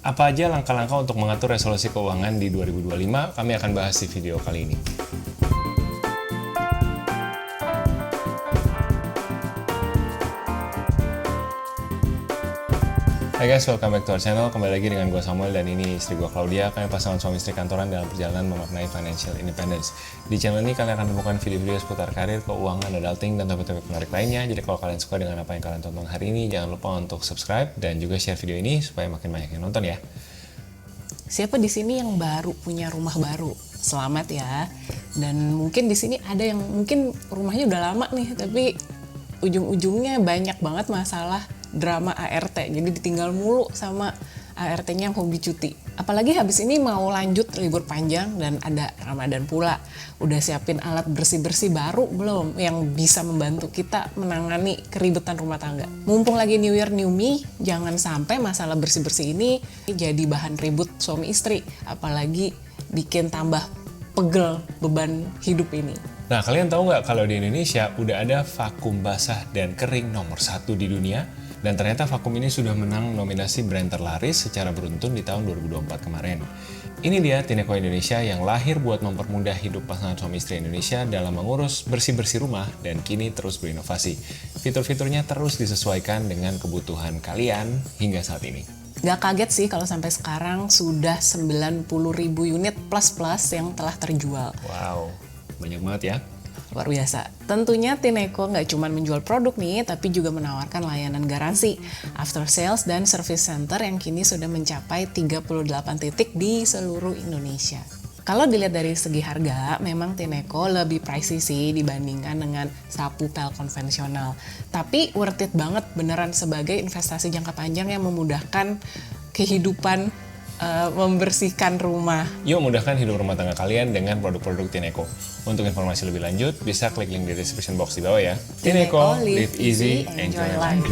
Apa aja langkah-langkah untuk mengatur resolusi keuangan di 2025? Kami akan bahas di video kali ini. Hai guys, welcome back to our channel. Kembali lagi dengan gue Samuel dan ini istri gue Claudia. Kami pasangan suami istri kantoran dalam perjalanan memaknai financial independence. Di channel ini kalian akan menemukan video-video seputar karir, keuangan, adulting, dan topik-topik menarik lainnya. Jadi kalau kalian suka dengan apa yang kalian tonton hari ini, jangan lupa untuk subscribe dan juga share video ini supaya makin banyak yang nonton ya. Siapa di sini yang baru punya rumah baru? Selamat ya. Dan mungkin di sini ada yang mungkin rumahnya udah lama nih, tapi ujung-ujungnya banyak banget masalah drama ART. Jadi ditinggal mulu sama ART-nya yang hobi cuti. Apalagi habis ini mau lanjut libur panjang dan ada Ramadan pula. Udah siapin alat bersih-bersih baru belum yang bisa membantu kita menangani keribetan rumah tangga. Mumpung lagi New Year New Me, jangan sampai masalah bersih-bersih ini jadi bahan ribut suami istri. Apalagi bikin tambah pegel beban hidup ini. Nah, kalian tahu nggak kalau di Indonesia udah ada vakum basah dan kering nomor 1 di dunia? Dan ternyata vakum ini sudah menang nominasi brand terlaris secara beruntun di tahun 2024 kemarin. Ini dia Tineco Indonesia yang lahir buat mempermudah hidup pasangan suami istri Indonesia dalam mengurus bersih-bersih rumah dan kini terus berinovasi. Fitur-fiturnya terus disesuaikan dengan kebutuhan kalian hingga saat ini. Gak kaget sih kalau sampai sekarang sudah 90.000 unit plus-plus yang telah terjual. Wow, banyak banget ya. Luar biasa. Tentunya Tineco nggak cuma menjual produk nih, tapi juga menawarkan layanan garansi, after sales, dan service center yang kini sudah mencapai 38 titik di seluruh Indonesia. Kalau dilihat dari segi harga, memang Tineco lebih pricey sih dibandingkan dengan sapu pel konvensional. Tapi worth it banget beneran sebagai investasi jangka panjang yang memudahkan kehidupan membersihkan rumah. Yuk mudahkan hidup rumah tangga kalian dengan produk-produk Tineco. Untuk informasi lebih lanjut, bisa klik link di description box di bawah ya. Tineco, live easy, enjoy life.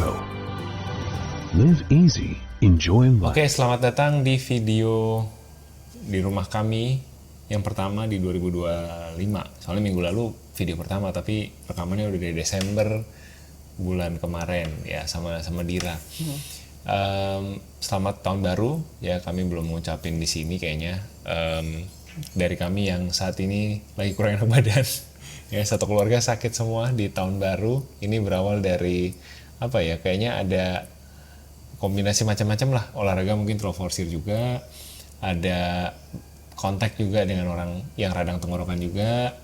Live easy, enjoy life. Oke, selamat datang di video di rumah kami yang pertama di 2025. Soalnya minggu lalu video pertama, tapi rekamannya udah dari Desember bulan kemarin ya sama Dira. Selamat tahun baru ya, kami belum ngucapin di sini kayaknya. Dari kami yang saat ini lagi kurang enak badan ya, satu keluarga sakit semua di tahun baru. Ini berawal dari apa ya, kayaknya ada kombinasi macam-macam lah, olahraga mungkin terlalu forsir juga, ada kontak juga dengan orang yang radang tenggorokan juga,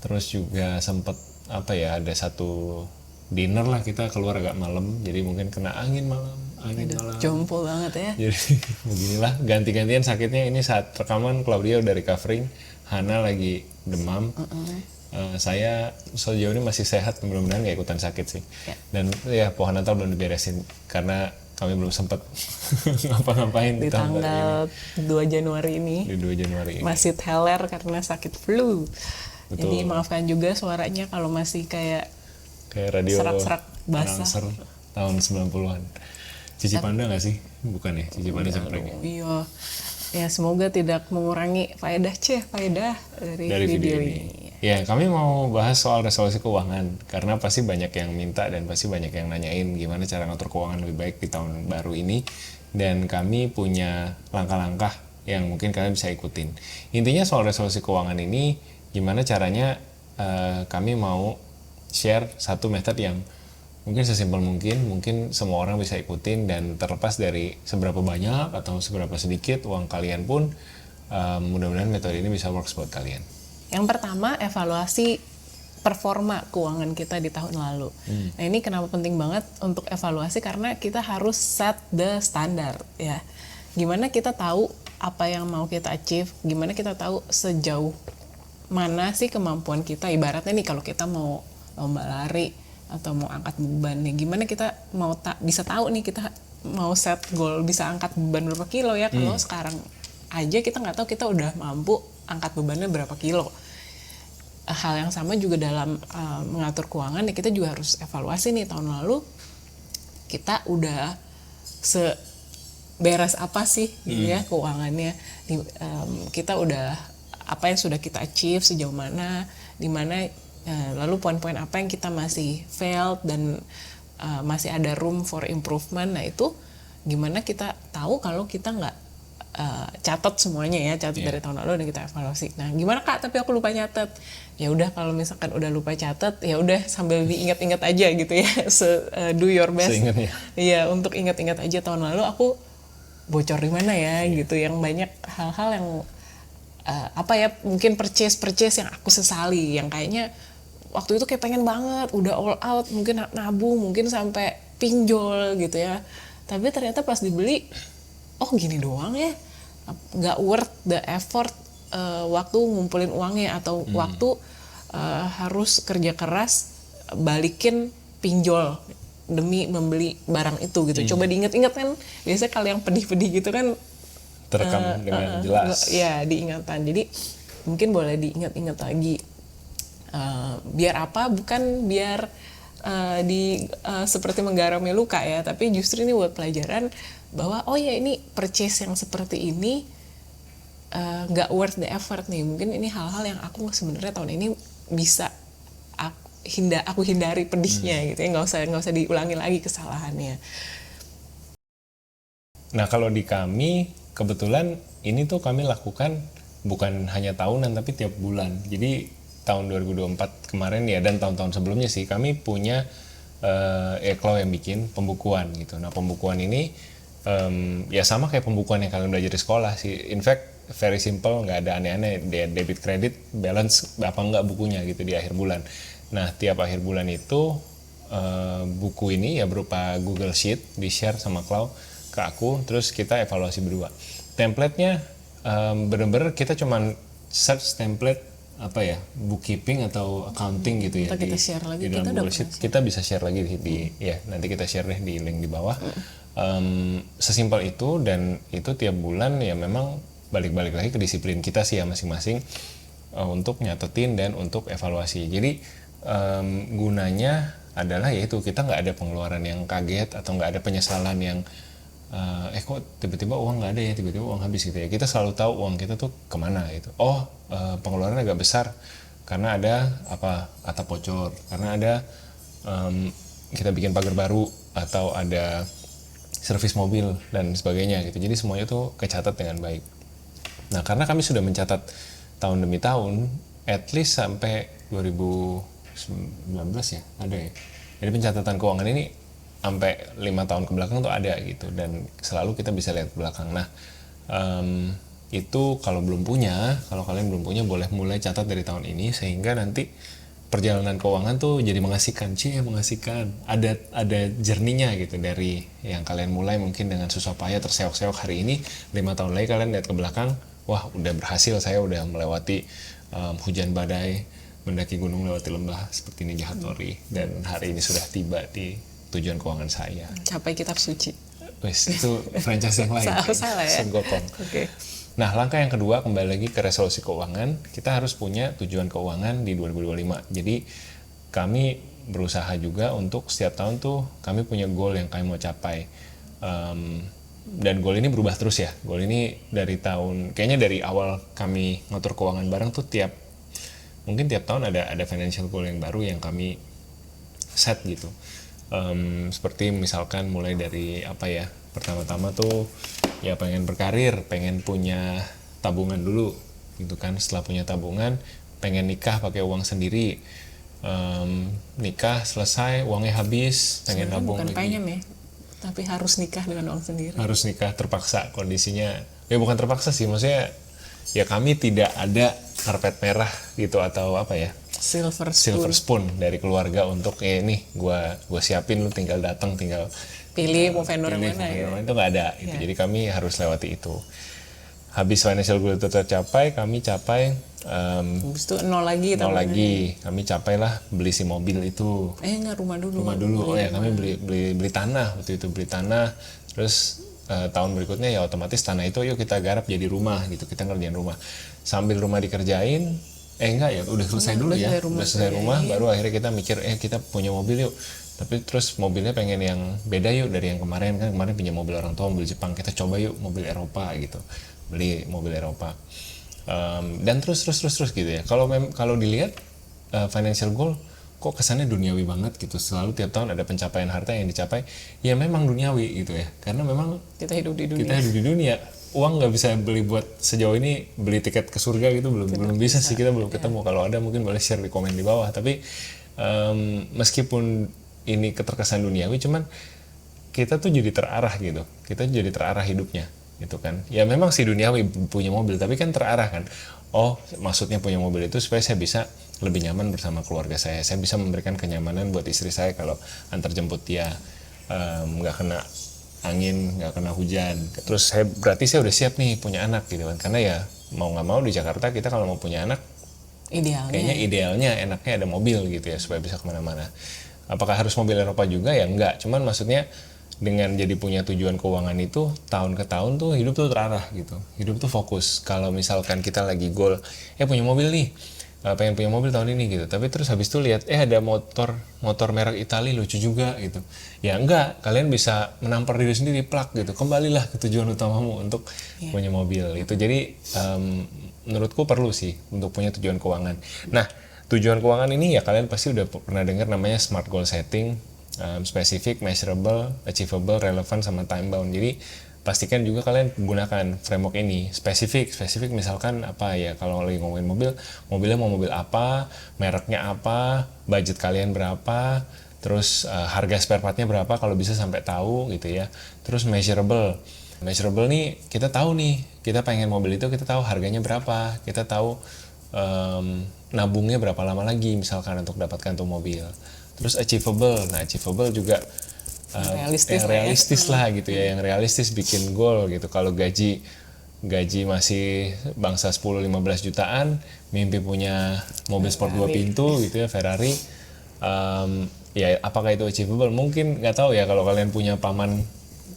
terus juga sempet apa ya, ada satu dinner lah, kita keluar agak malam, jadi mungkin kena angin malam. Jompo banget ya. Jadi beginilah ganti-gantian sakitnya. Ini saat rekaman Claudia udah recovering, Hana lagi demam. Saya sejauh ini masih sehat, mudah-mudahan gak ikutan sakit sih. Dan ya pohon Natal belum diberesin karena kami belum sempat ngapa-ngapain di tanggal 2 Januari ini. Di 2 Januari ini. Masih teler karena sakit flu. Betul. Jadi maafkan juga suaranya kalau masih kayak radio serak-serak basah tahun 90-an. Cici Panda nggak sih? Bukan ya, Cici Panda cempreng. Iya. Ya semoga tidak mengurangi faedah dari video ini. Ya, kami mau bahas soal resolusi keuangan karena pasti banyak yang minta dan pasti banyak yang nanyain gimana cara ngatur keuangan lebih baik di tahun baru ini, dan kami punya langkah-langkah yang mungkin kalian bisa ikutin. Intinya soal resolusi keuangan ini gimana caranya, kami mau share satu method yang mungkin sesimpel mungkin semua orang bisa ikutin, dan terlepas dari seberapa banyak atau seberapa sedikit uang kalian pun, mudah-mudahan metode ini bisa works buat kalian. Yang pertama, evaluasi performa keuangan kita di tahun lalu. Nah ini kenapa penting banget untuk evaluasi, karena kita harus set the standard ya. Gimana kita tahu apa yang mau kita achieve, gimana kita tahu sejauh mana sih kemampuan kita. Ibaratnya nih kalau kita mau lomba lari atau mau angkat beban nih, gimana kita mau bisa tahu nih kita mau set goal bisa angkat beban berapa kilo ya, kalau sekarang aja kita nggak tahu kita udah mampu angkat bebannya berapa kilo. Hal yang sama juga dalam mengatur keuangan ya, kita juga harus evaluasi nih tahun lalu kita udah beres apa sih ya keuangannya, kita udah apa yang sudah kita achieve sejauh mana, di mana lalu poin-poin apa yang kita masih failed dan masih ada room for improvement. Nah itu gimana kita tahu kalau kita nggak catat semuanya ya, catat dari tahun lalu dan kita evaluasi. Nah, gimana Kak? Tapi aku lupa nyatet. Ya udah, kalau misalkan udah lupa catat, ya udah sambil diingat-ingat aja gitu ya. Do your best. Seingatnya. Iya, untuk ingat-ingat aja tahun lalu aku bocor di mana ya gitu. Yang banyak hal-hal yang mungkin purchase yang aku sesali, yang kayaknya waktu itu kayak pengen banget, udah all out, mungkin nabung, mungkin sampai pinjol gitu ya. Tapi ternyata pas dibeli, oh gini doang ya, nggak worth the effort, waktu ngumpulin uangnya atau waktu harus kerja keras balikin pinjol demi membeli barang itu gitu. Coba diingat-ingat kan, biasanya kalau yang pedih-pedih gitu kan Terekam dengan jelas. Ya, diingatan. Jadi mungkin boleh diingat-ingat lagi. Biar apa? Bukan biar seperti menggarami luka ya, tapi justru ini buat pelajaran bahwa oh ya, ini purchase yang seperti ini nggak worth the effort nih. Mungkin ini hal-hal yang aku sebenarnya tahun ini bisa aku hindari pedihnya gitu ya, nggak usah diulangi lagi kesalahannya. Nah, kalau di kami kebetulan ini tuh kami lakukan bukan hanya tahunan tapi tiap bulan. Jadi tahun 2024 kemarin ya, dan tahun-tahun sebelumnya sih, kami punya Klau yang bikin pembukuan gitu. Nah, pembukuan ini ya sama kayak pembukuan yang kalian belajar di sekolah sih. In fact, very simple, nggak ada aneh-aneh, debit kredit, balance apa enggak bukunya gitu di akhir bulan. Nah, tiap akhir bulan itu buku ini ya berupa Google Sheet di-share sama Klau ke aku, terus kita evaluasi berdua. Template-nya bener-bener kita cuman search template bookkeeping atau accounting gitu ya. Kita share lagi, di dalam Google Sheet. Kita bisa share lagi ya, nanti kita share deh di link di bawah. Sesimpel itu, dan itu tiap bulan ya memang balik-balik lagi ke disiplin kita sih ya masing-masing, untuk nyatetin dan untuk evaluasi. Jadi gunanya adalah yaitu kita nggak ada pengeluaran yang kaget atau nggak ada penyesalan yang kok tiba-tiba uang nggak ada ya, tiba-tiba uang habis gitu ya. Kita selalu tahu uang kita tuh kemana gitu. Pengeluaran agak besar karena ada atap bocor, karena ada kita bikin pagar baru, atau ada servis mobil dan sebagainya gitu. Jadi semuanya tuh kecatat dengan baik. Nah, karena kami sudah mencatat tahun demi tahun, at least sampai 2019 ya ada ya. Jadi pencatatan keuangan ini sampai 5 tahun ke belakang tuh ada gitu, dan selalu kita bisa lihat ke belakang. Nah, itu kalau kalian belum punya, boleh mulai catat dari tahun ini, sehingga nanti perjalanan keuangan tuh jadi mengasihkan, ada journey-nya gitu, dari yang kalian mulai mungkin dengan susah payah terseok-seok hari ini, 5 tahun lagi kalian lihat ke belakang, wah udah berhasil, saya udah melewati hujan badai, mendaki gunung, lewati lembah seperti Ninja Hattori, dan hari ini sudah tiba di tujuan keuangan saya. Capai kitab suci. Wes, itu franchise yang lain. Salah ya. Senggokong. Oke. Nah, langkah yang kedua, kembali lagi ke resolusi keuangan, kita harus punya tujuan keuangan di 2025. Jadi kami berusaha juga untuk setiap tahun tuh kami punya goal yang kami mau capai. Dan goal ini berubah terus ya. Goal ini kayaknya dari awal kami ngatur keuangan bareng tuh mungkin tiap tahun ada financial goal yang baru yang kami set gitu. Seperti misalkan mulai dari pertama-tama tuh ya pengen berkarir, pengen punya tabungan dulu gitu kan. Setelah punya tabungan, pengen nikah pakai uang sendiri. Nikah selesai, uangnya habis, pengen nabung bukan lagi. pengen ya, tapi harus nikah dengan uang sendiri. Harus nikah terpaksa, kondisinya ya bukan terpaksa sih, maksudnya ya kami tidak ada karpet merah gitu, atau silver spoon dari keluarga untuk nih gue siapin, lu tinggal datang, tinggal pilih mau vendor yang mana ya. Itu nggak ada gitu. Jadi kami harus lewati itu. Habis financial goal itu tercapai, kami capai habis itu nol lagi kami capailah beli si mobil itu. Rumah dulu. Kami beli tanah waktu itu, terus tahun berikutnya ya otomatis tanah itu yuk kita garap jadi rumah gitu, kita ngerjain rumah. Sambil rumah dikerjain, udah selesai dulu ya. Udah selesai rumah, baru akhirnya kita mikir, kita punya mobil yuk. Tapi terus mobilnya pengen yang beda yuk dari yang kemarin, kan kemarin pinjam mobil orang tua, mobil Jepang, kita coba yuk mobil Eropa gitu. Beli mobil Eropa. Dan terus gitu ya. Kalau dilihat financial goal kok kesannya duniawi banget gitu. Selalu tiap tahun ada pencapaian harta yang dicapai. Ya memang duniawi gitu ya. Karena memang kita hidup di dunia. uang nggak bisa beli buat sejauh ini beli tiket ke surga gitu belum bisa sih, kita belum ketemu. Kalau ada mungkin boleh share di komen di bawah. Tapi meskipun ini keterkesan duniawi, cuman kita tuh jadi terarah gitu, kita jadi terarah hidupnya gitu kan. Ya memang sih duniawi punya mobil, tapi kan terarah kan. Oh maksudnya punya mobil itu supaya saya bisa lebih nyaman bersama keluarga saya bisa memberikan kenyamanan buat istri saya kalau antar jemput dia, nggak kena angin, nggak kena hujan. Terus berarti saya udah siap nih punya anak gitu kan, karena ya mau nggak mau di Jakarta kita kalau mau punya anak kayaknya idealnya enaknya ada mobil gitu ya supaya bisa kemana-mana. Apakah harus mobil Eropa juga? Ya enggak, cuman maksudnya dengan jadi punya tujuan keuangan itu tahun ke tahun tuh hidup tuh terarah gitu, hidup tuh fokus. Kalau misalkan kita lagi goal punya mobil nih, pengen punya mobil tahun ini gitu, tapi terus habis itu lihat ada motor merek Itali lucu juga gitu, ya enggak, kalian bisa menampar diri sendiri, plak gitu, kembalilah ke tujuan utamamu untuk punya mobil itu. Jadi menurutku perlu sih untuk punya tujuan keuangan. Nah tujuan keuangan ini ya kalian pasti udah pernah dengar namanya smart goal setting, specific, measurable, achievable, relevant, sama time bound. Jadi pastikan juga kalian gunakan framework ini. Spesifik misalkan apa ya, kalau lagi ngomongin mobilnya mau mobil apa, mereknya apa, budget kalian berapa, terus harga spare partnya berapa kalau bisa sampai tahu gitu ya. Terus measurable nih kita tahu nih, kita pengen mobil itu, kita tahu harganya berapa, kita tahu nabungnya berapa lama lagi misalkan untuk dapatkan tuh mobil. Terus achievable juga realistis lah gitu ya, yang realistis bikin goal gitu. Kalau gaji masih bangsa 10-15 jutaan, mimpi punya mobil sport 2 pintu gitu ya, Ferrari, ya apakah itu achievable? Mungkin nggak tahu ya, kalau kalian punya paman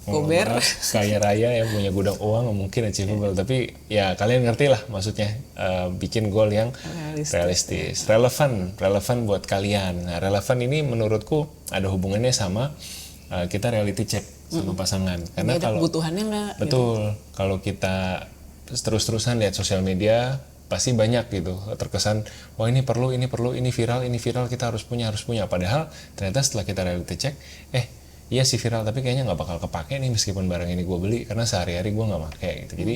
Gober kaya raya yang punya gudang uang mungkin achievable, tapi ya kalian ngerti lah maksudnya, bikin goal yang realistis. Relevan buat kalian. Nah, relevan ini menurutku ada hubungannya sama kita reality check sama pasangan, karena kalau kebutuhannya nggak betul gitu. Kalau kita terus-terusan lihat sosial media pasti banyak gitu terkesan, wah ini perlu, ini viral, kita harus punya, padahal ternyata setelah kita reality check, iya sih viral, tapi kayaknya nggak bakal kepake nih meskipun barang ini gue beli, karena sehari-hari gue nggak pakai gitu. Jadi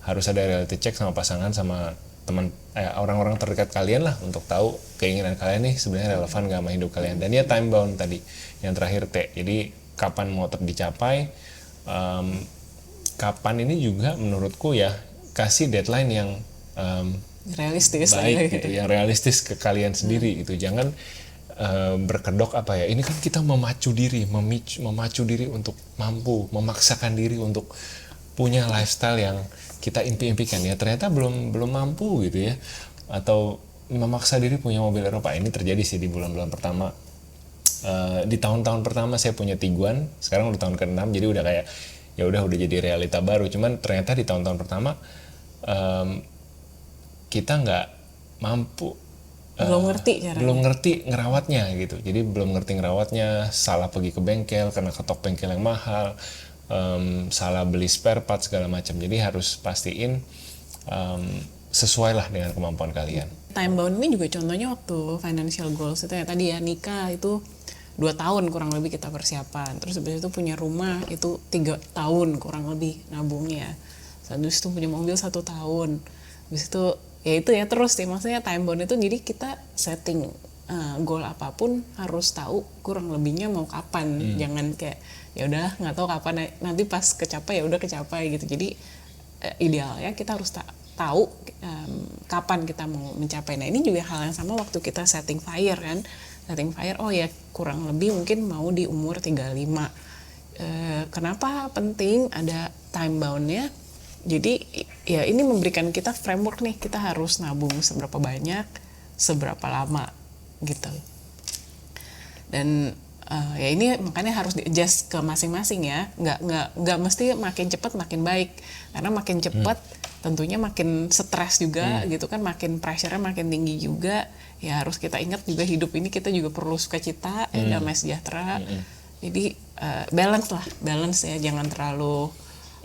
harus ada reality check sama pasangan, sama teman, orang-orang terdekat kalian lah, untuk tahu keinginan kalian nih sebenarnya relevan nggak sama hidup kalian. Dan ya time bound tadi yang terakhir T, jadi kapan mau dicapai, kapan ini juga menurutku ya kasih deadline yang realistis baik gitu, yang realistis ke kalian sendiri gitu. Jangan berkedok apa ya, ini kan kita memacu diri untuk mampu, memaksakan diri untuk punya lifestyle yang kita impikan ya, ternyata belum mampu gitu ya, atau memaksa diri punya mobil Eropa. Ini terjadi sih di bulan-bulan pertama, di tahun-tahun pertama saya punya Tiguan, sekarang udah tahun ke-6, jadi udah kayak ya udah jadi realita baru. Cuman ternyata di tahun-tahun pertama kita nggak mampu, belum ngerti ngerawatnya gitu. Jadi belum ngerti ngerawatnya, salah pergi ke bengkel karena ketok bengkel yang mahal, salah beli spare part segala macam. Jadi harus pastiin sesuai lah dengan kemampuan kalian. Time bound ini juga contohnya waktu financial goals itu ya tadi ya, nikah itu 2 tahun kurang lebih kita persiapan, terus habis itu punya rumah itu 3 tahun kurang lebih nabungnya, habis itu punya mobil 1 tahun, habis itu ya itu ya terus ya, maksudnya time bound itu jadi kita setting goal apapun harus tahu kurang lebihnya mau kapan, jangan kayak ya udah nggak tahu kapan, nanti pas kecapai ya udah kecapai gitu. Jadi idealnya kita harus tahu kapan kita mau mencapai. Nah ini juga hal yang sama waktu kita setting fire kan, setting fire oh ya kurang lebih mungkin mau di umur 35. Kenapa penting ada time bound-nya? Jadi ya ini memberikan kita framework nih, kita harus nabung seberapa banyak, seberapa lama gitu. Dan ya ini makanya harus di-adjust ke masing-masing ya, nggak mesti makin cepat makin baik, karena makin cepat tentunya makin stres juga gitu kan, makin pressure-nya makin tinggi juga. Ya harus kita ingat juga hidup ini kita juga perlu sukacita, damai sejahtera. Jadi balance ya, jangan terlalu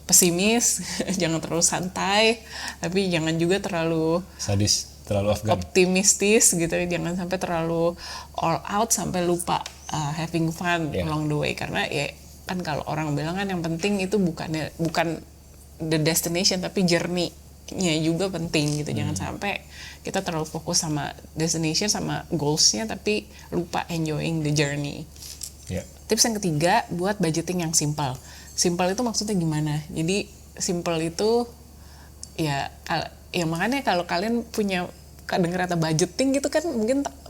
pesimis, jangan terlalu santai, tapi jangan juga terlalu sadis, terlalu Afgan, optimistis gitu, jangan sampai terlalu all out sampai lupa having fun along the way. Karena ya kan kalau orang bilang kan yang penting itu bukan the destination tapi journey-nya juga penting gitu. Jangan sampai kita terlalu fokus sama destination sama goals-nya tapi lupa enjoying the journey. Ya. Tips yang ketiga, buat budgeting yang simple. Simple itu maksudnya gimana? Jadi simple itu ya makanya kalau kalian punya dengar kata budgeting gitu kan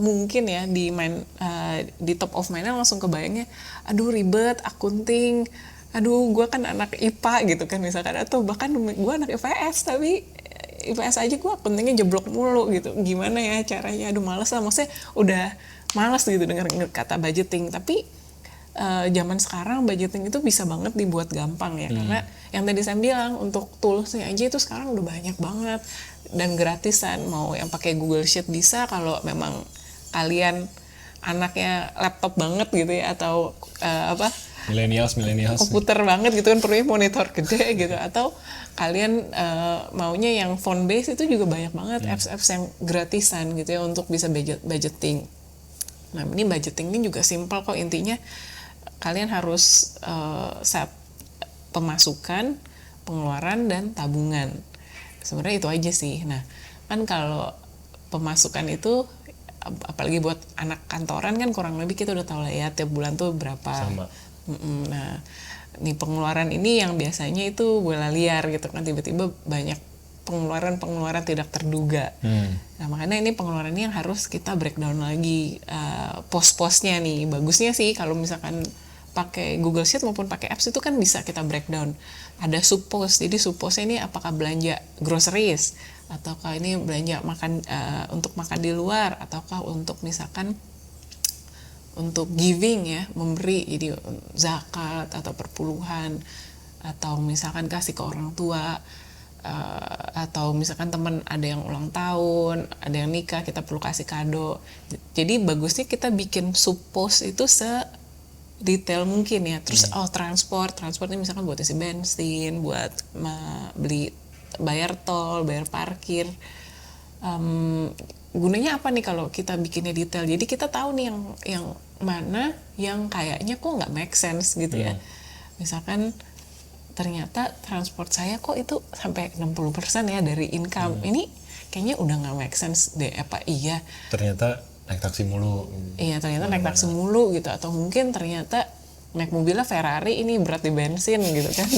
mungkin ya di top of mind langsung kebayangnya, aduh ribet accounting, aduh gue kan anak IPA gitu kan misalkan, atau bahkan gue anak IPS tapi IPS aja gue accountingnya jeblok mulu gitu, gimana ya caranya, aduh males lah, maksudnya udah males gitu dengar kata budgeting. Tapi zaman sekarang budgeting itu bisa banget dibuat gampang ya, karena yang tadi saya bilang untuk toolsnya aja itu sekarang udah banyak banget dan gratisan. Mau yang pakai Google Sheet bisa kalau memang kalian anaknya laptop banget gitu ya, atau millennials komputer banget gitu kan, perlunya monitor gede gitu, atau kalian maunya yang phone base, itu juga banyak banget apps-apps yang gratisan gitu ya untuk bisa budgeting. Nah ini budgeting ini juga simple kok, intinya kalian harus set pemasukan, pengeluaran, dan tabungan. Sebenarnya itu aja sih. Nah kan kalau pemasukan itu apalagi buat anak kantoran kan kurang lebih kita udah tahu lah ya tiap bulan tuh berapa. Sama. Nah nih pengeluaran ini yang biasanya itu bola liar gitu kan, tiba-tiba banyak pengeluaran tidak terduga. Nah makanya ini pengeluaran ini yang harus kita breakdown lagi pos-posnya nih. Bagusnya sih kalau misalkan pakai Google Sheet maupun pakai apps itu kan bisa kita breakdown. Ada sub-pos, jadi sub-posnya ini apakah belanja groceries, ataukah ini belanja makan untuk makan di luar, ataukah untuk misalkan untuk giving ya, memberi, jadi zakat atau perpuluhan, atau misalkan kasih ke orang tua, atau misalkan teman ada yang ulang tahun, ada yang nikah, kita perlu kasih kado. Jadi bagusnya kita bikin sub-pos itu detail mungkin ya. Terus transportnya misalkan buat isi bensin, buat bayar tol, bayar parkir. Gunanya apa nih kalau kita bikinnya detail? Jadi kita tahu nih yang mana yang kayaknya kok nggak make sense gitu ya. Misalkan ternyata transport saya kok itu sampai 60% ya dari income. Ini kayaknya udah nggak make sense deh, apa iya? Ternyata naik taksi mulu. Iya, ternyata naik taksi mulu gitu, atau mungkin ternyata naik mobilnya Ferrari ini berat di bensin gitu kan.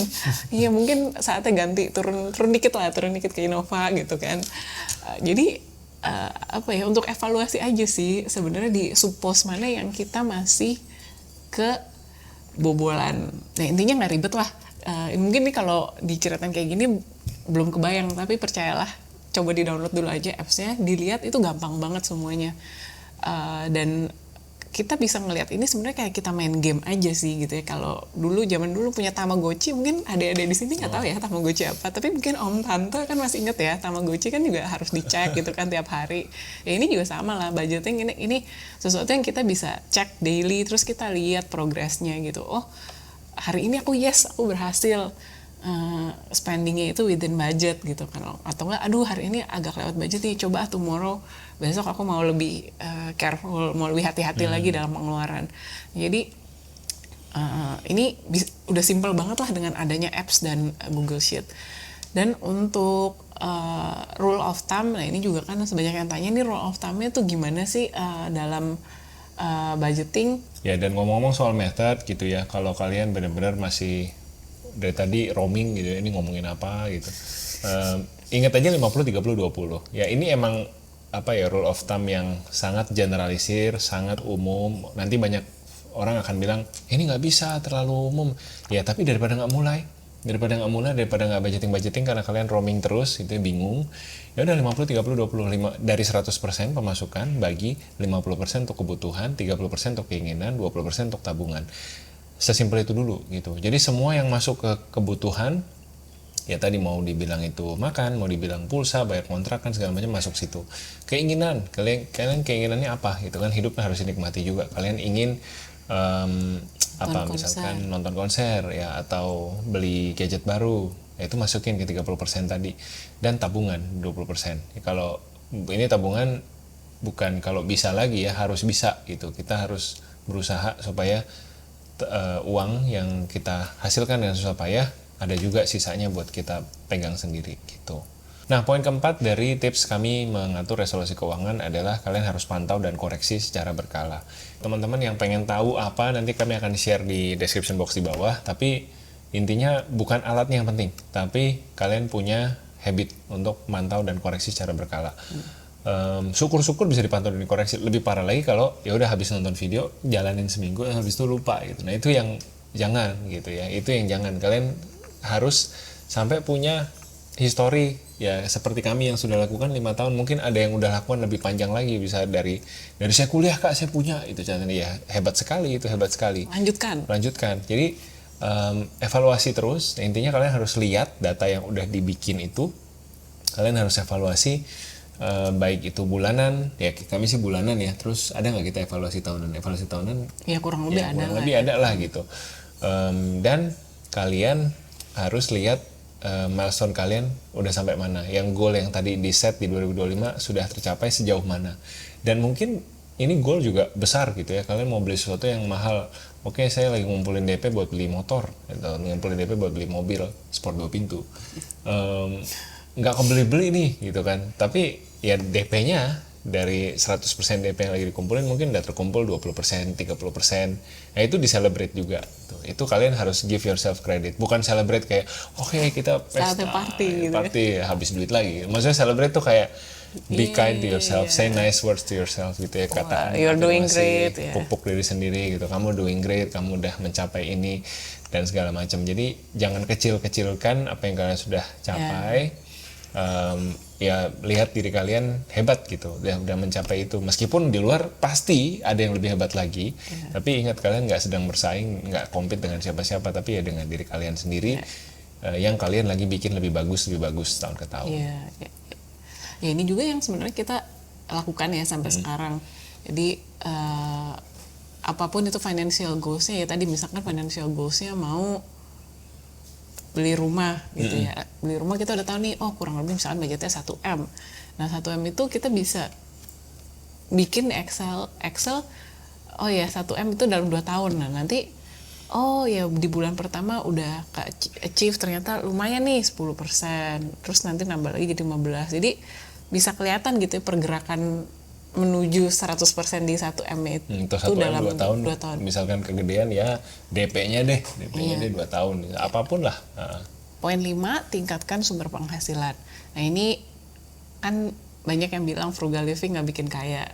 Iya, mungkin saatnya ganti, turun dikit ke Innova gitu kan. Jadi untuk evaluasi aja sih sebenarnya di subpos mana yang kita masih kebobolan. Nah intinya nggak ribet lah. Mungkin nih kalau diceritain kayak gini belum kebayang, tapi percayalah, coba di download dulu aja appsnya, dilihat itu gampang banget semuanya. Dan kita bisa ngelihat ini sebenarnya kayak kita main game aja sih gitu ya. Kalau zaman dulu punya Tamagotchi, mungkin ada-ada di sini nggak tahu ya Tamagotchi apa, tapi mungkin om tante kan masih inget ya, Tamagotchi kan juga harus dicek gitu kan tiap hari. Ya ini juga sama lah, budgeting ini sesuatu yang kita bisa cek daily, terus kita lihat progresnya gitu. Oh hari ini aku berhasil spendingnya itu within budget gitu kan, atau enggak aduh hari ini agak lewat budget nih, coba tomorrow, besok aku mau lebih careful, mau lebih hati-hati lagi dalam pengeluaran. Jadi ini udah simple banget lah dengan adanya apps dan Google Sheet. Dan untuk rule of thumb, nah ini juga kan sebanyak yang tanya nih, rule of thumb-nya tuh gimana sih dalam budgeting. Ya, dan ngomong-ngomong soal method gitu ya, kalau kalian benar-benar masih dari tadi roaming gitu ya, ini ngomongin apa gitu, ingat aja 50-30-20 ya. Ini emang rule of thumb yang sangat generalisir, sangat umum. Nanti banyak orang akan bilang ini nggak bisa, terlalu umum ya, tapi daripada nggak mulai, daripada nggak budgeting karena kalian roaming terus itu bingung, ya udah 50-30-25 dari 100% pemasukan bagi 50% untuk kebutuhan, 30% untuk keinginan, 20% untuk tabungan. Sesimpel itu dulu gitu. Jadi semua yang masuk ke kebutuhan, ya tadi mau dibilang itu makan, mau dibilang pulsa, bayar kontrakan, segala macam masuk situ. Keinginan, kalian keinginannya apa gitu kan, hidupnya harus dinikmati juga. Kalian ingin misalkan nonton konser ya, atau beli gadget baru, ya itu masukin ke 30% tadi. Dan tabungan 20%. Ya, kalau ini tabungan bukan kalau bisa lagi ya, harus bisa gitu. Kita harus berusaha supaya uang yang kita hasilkan dengan susah payah ada juga sisanya buat kita pegang sendiri gitu. Nah, poin keempat dari tips kami mengatur resolusi keuangan adalah kalian harus pantau dan koreksi secara berkala. Teman-teman yang pengen tahu apa, nanti kami akan share di description box di bawah, tapi intinya bukan alatnya yang penting, tapi kalian punya habit untuk mantau dan koreksi secara berkala. Syukur-syukur bisa dipantau dan dikoreksi. Lebih parah lagi kalau ya udah habis nonton video jalanin seminggu habis itu lupa gitu. Nah itu yang jangan gitu ya, itu yang jangan. Kalian harus sampai punya history ya seperti kami yang sudah lakukan 5 tahun. Mungkin ada yang udah lakukan lebih panjang lagi, bisa dari saya kuliah Kak saya punya itu contohnya. Ya hebat sekali, itu hebat sekali. Lanjutkan. Jadi evaluasi terus. Nah, intinya kalian harus lihat data yang udah dibikin itu, kalian harus evaluasi. Baik itu bulanan, ya kami sih bulanan ya. Terus ada nggak kita evaluasi tahunan? Evaluasi tahunan ya kurang lebih ada lah gitu. Dan kalian harus lihat milestone kalian udah sampai mana. Yang goal yang tadi di set di 2025 sudah tercapai sejauh mana. Dan mungkin ini goal juga besar gitu ya. Kalian mau beli sesuatu yang mahal. Oke, saya lagi ngumpulin DP buat beli motor atau ngumpulin DP buat beli mobil sport 2 pintu. Nggak kebeli-beli nih gitu kan, tapi ya DP-nya dari 100% DP yang lagi dikumpulin mungkin udah terkumpul 20%, 30%. Nah itu di-celebrate juga itu kalian harus give yourself credit, bukan celebrate kayak oke, kita pesta party habis duit lagi. Maksudnya celebrate tuh kayak be kind to yourself, say nice words to yourself gitu ya, kata you're doing great, pupuk diri sendiri gitu, kamu doing great, kamu udah mencapai ini dan segala macam. Jadi jangan kecil-kecilkan apa yang kalian sudah capai. Ya lihat diri kalian hebat gitu, udah mencapai itu, meskipun di luar pasti ada yang lebih hebat lagi, tapi ingat kalian nggak sedang bersaing, nggak compete dengan siapa-siapa, tapi ya dengan diri kalian sendiri, yang kalian lagi bikin lebih bagus tahun ke tahun. Ya ini juga yang sebenarnya kita lakukan ya sampai sekarang. Jadi apapun itu financial goals-nya ya, tadi misalkan financial goals-nya mau beli rumah gitu ya. Beli rumah kita udah tahu nih, oh kurang lebih misalkan budgetnya 1M. Nah 1M itu kita bisa bikin Excel, oh ya 1M itu dalam 2 tahun. Nah nanti, oh ya di bulan pertama udah achieve ternyata lumayan nih 10%. Terus nanti nambah lagi jadi 15. Jadi bisa kelihatan gitu ya pergerakan menuju 100% di 1M itu dalam 2 tahun. Misalkan kegedean ya DP-nya deh 2 tahun. Apapun lah. Poin 5, tingkatkan sumber penghasilan. Nah ini kan banyak yang bilang frugal living nggak bikin kaya.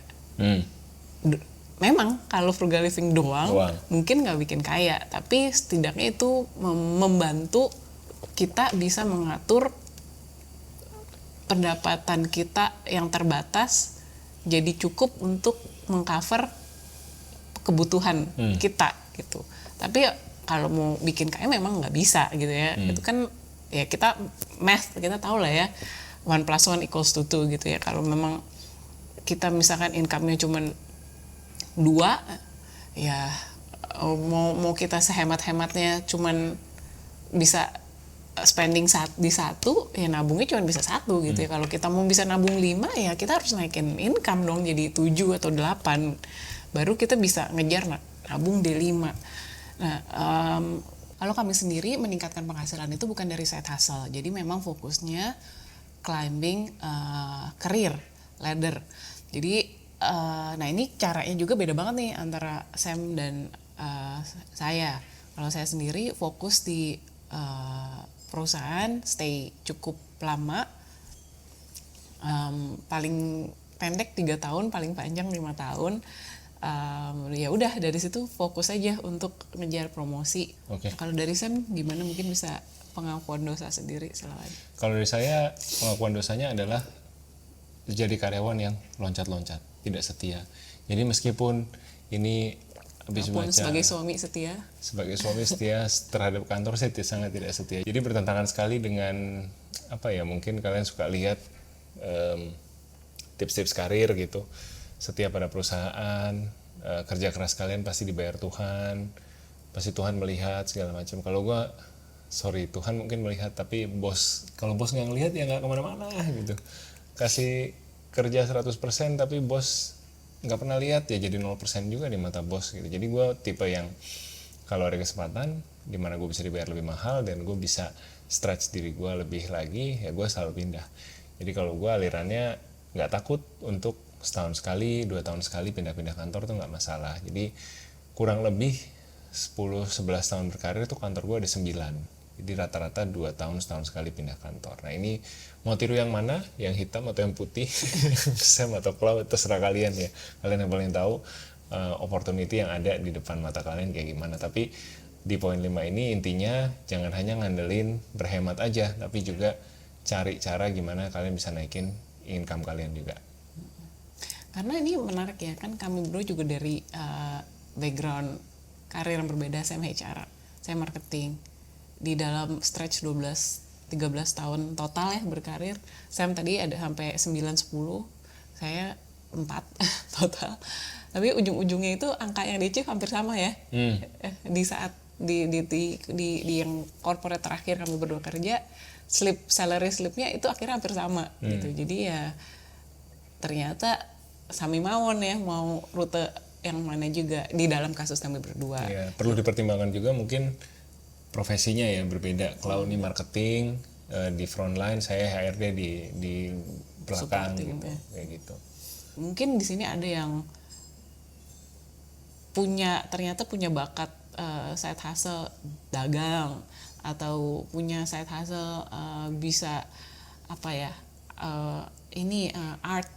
Memang kalau frugal living doang mungkin nggak bikin kaya. Tapi setidaknya itu membantu kita bisa mengatur pendapatan kita yang terbatas jadi cukup untuk mengcover kebutuhan kita gitu. Tapi kalau mau bikin kaya memang nggak bisa gitu ya. Itu kan ya kita math, kita tahu lah ya 1 + 1 = 2 gitu ya. Kalau memang kita misalkan income-nya cuma 2, ya mau kita sehemat-hematnya cuman bisa spending di 1, ya nabungnya cuma bisa 1 gitu ya. Kalau kita mau bisa nabung 5, ya kita harus naikin income dong jadi 7 atau 8. Baru kita bisa ngejar nabung di 5. Nah, kalau kami sendiri meningkatkan penghasilan itu bukan dari side hustle. Jadi memang fokusnya climbing career ladder. Jadi, nah ini caranya juga beda banget nih antara Sam dan saya. Kalau saya sendiri fokus di perusahaan, stay cukup lama, paling pendek 3 tahun, paling panjang 5 tahun. Ya udah dari situ fokus aja untuk ngejar promosi. Kalau dari Sam gimana, mungkin bisa pengakuan dosa sendiri silakan. Kalau dari saya pengakuan dosanya adalah jadi karyawan yang loncat-loncat, tidak setia. Jadi meskipun ini habis baca sebagai suami setia terhadap kantor, saya sangat tidak setia. Jadi bertentangan sekali dengan apa ya, mungkin kalian suka lihat tips-tips karir gitu, setia pada perusahaan, kerja keras kalian pasti dibayar Tuhan, pasti Tuhan melihat segala macam. Kalau gua Tuhan mungkin melihat, tapi kalau bos nggak ngelihat ya nggak kemana-mana gitu. Kasih kerja 100% tapi bos nggak pernah lihat, ya jadi 0% juga di mata bos gitu. Jadi gue tipe yang kalau ada kesempatan dimana gue bisa dibayar lebih mahal dan gue bisa stretch diri gue lebih lagi, ya gue selalu pindah. Jadi kalau gue alirannya nggak takut untuk setahun sekali, 2 tahun sekali pindah-pindah kantor tuh nggak masalah. Jadi kurang lebih 10-11 tahun berkarir tuh kantor gue ada 9. Jadi rata-rata 2 tahun setahun sekali pindah kantor. Nah ini mau tiru yang mana? Yang hitam atau yang putih? Sam atau cloud, terserah kalian ya. Kalian yang paling tahu opportunity yang ada di depan mata kalian kayak gimana. Tapi di poin 5 ini intinya jangan hanya ngandelin berhemat aja, tapi juga cari cara gimana kalian bisa naikin income kalian juga. Karena ini menarik ya, kan kami berdua juga dari background karir yang berbeda. Saya HR, saya marketing. Di dalam stretch 12-13 tahun total ya berkarir, Sam tadi ada sampai 9-10, saya 4 total. Tapi ujung-ujungnya itu angka yang di-achieve hampir sama ya. Di saat di yang corporate terakhir kami berdua kerja, salary slipnya itu akhirnya hampir sama gitu. Jadi ya ternyata sami mawon ya, mau rute yang mana juga di dalam kasus kami berdua. Ya, perlu dipertimbangkan juga mungkin profesinya ya berbeda. Kalau ini marketing di front line, saya HRD di belakang gitu, kayak gitu. Mungkin di sini ada yang ternyata punya bakat side hustle dagang, atau punya side hustle bisa apa ya,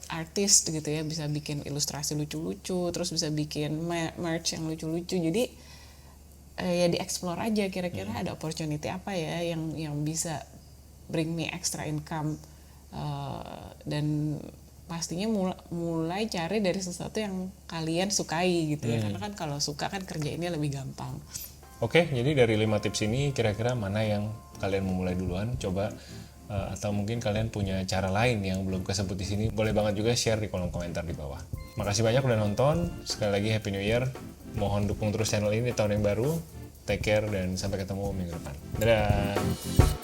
artist gitu ya, bisa bikin ilustrasi lucu-lucu, terus bisa bikin merch yang lucu-lucu. Jadi ya di-explore aja kira-kira ada opportunity apa ya yang bisa bring me extra income, dan pastinya mulai cari dari sesuatu yang kalian sukai gitu ya, karena kan kalau suka kan kerjainnya lebih gampang. Oke, jadi dari 5 tips ini kira-kira mana yang kalian mau mulai duluan? Coba atau mungkin kalian punya cara lain yang belum kesebut di sini, boleh banget juga share di kolom komentar di bawah. Makasih banyak udah nonton. Sekali lagi Happy New Year. Mohon dukung terus channel ini di tahun yang baru. Take care dan sampai ketemu minggu depan. Dadah.